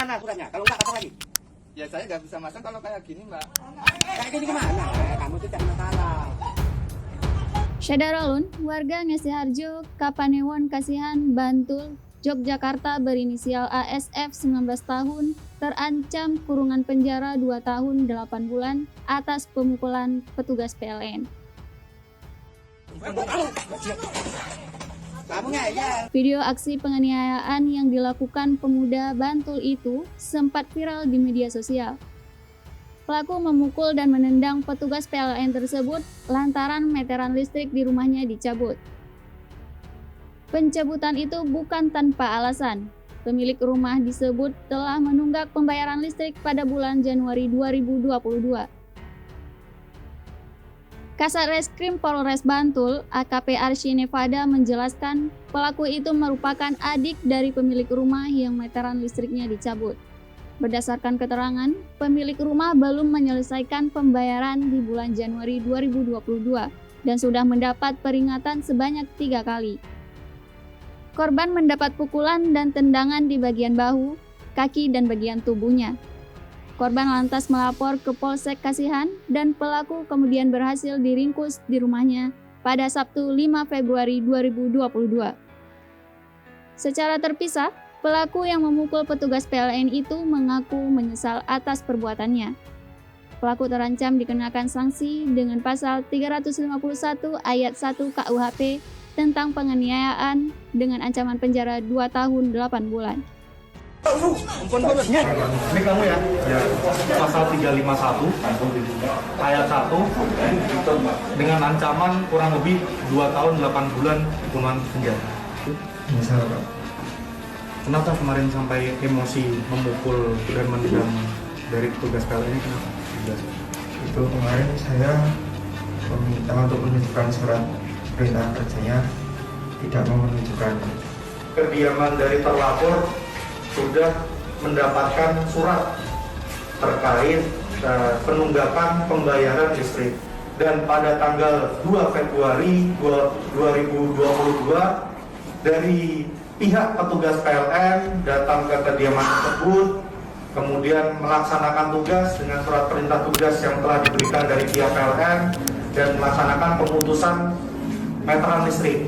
Mana suratnya? Kalau enggak apa lagi? Ya saya nggak bisa masang kalau kayak gini, Mbak. Kayak gini gimana? Kamu tuh cari masalah. Syadaralun, warga Ngesiharjo, Kapanewon, Kasihan, Bantul, Yogyakarta berinisial ASF 19 tahun terancam kurungan penjara 2 tahun 8 bulan atas pemukulan petugas PLN. Kamu ngeyel. Video aksi penganiayaan yang dilakukan pemuda Bantul itu sempat viral di media sosial. Pelaku memukul dan menendang petugas PLN tersebut lantaran meteran listrik di rumahnya dicabut. Pencabutan itu bukan tanpa alasan. Pemilik rumah disebut telah menunggak pembayaran listrik pada bulan Januari 2022. Kasat Reskrim Polres Bantul, AKP Arsy Nevada menjelaskan pelaku itu merupakan adik dari pemilik rumah yang meteran listriknya dicabut. Berdasarkan keterangan, pemilik rumah belum menyelesaikan pembayaran di bulan Januari 2022 dan sudah mendapat peringatan sebanyak 3 kali. Korban mendapat pukulan dan tendangan di bagian bahu, kaki, dan bagian tubuhnya. Korban lantas melapor ke Polsek Kasihan dan pelaku kemudian berhasil diringkus di rumahnya pada Sabtu 5 Februari 2022. Secara terpisah, pelaku yang memukul petugas PLN itu mengaku menyesal atas perbuatannya. Pelaku terancam dikenakan sanksi dengan pasal 351 ayat 1 KUHP tentang penganiayaan dengan ancaman penjara 2 tahun 8 bulan. Ini kamu ya? Ya. Pasal 351 ayat 1 dengan ancaman kurang lebih 2 tahun 8 bulan kurungan penjara. Misal Pak, Kenapa kemarin sampai emosi memukul dan menendang dari petugas PLN ini kenapa? itu kemarin saya meminta untuk menunjukkan surat perintah kerjanya, tidak mau menunjukkan. Kediaman dari terlapor sudah mendapatkan surat terkait penunggakan pembayaran listrik, dan pada tanggal 2 Februari 2022 dari pihak petugas PLN datang ke kediaman tersebut, kemudian melaksanakan tugas dengan surat perintah tugas yang telah diberikan dari pihak PLN dan melaksanakan pemutusan meteran listrik.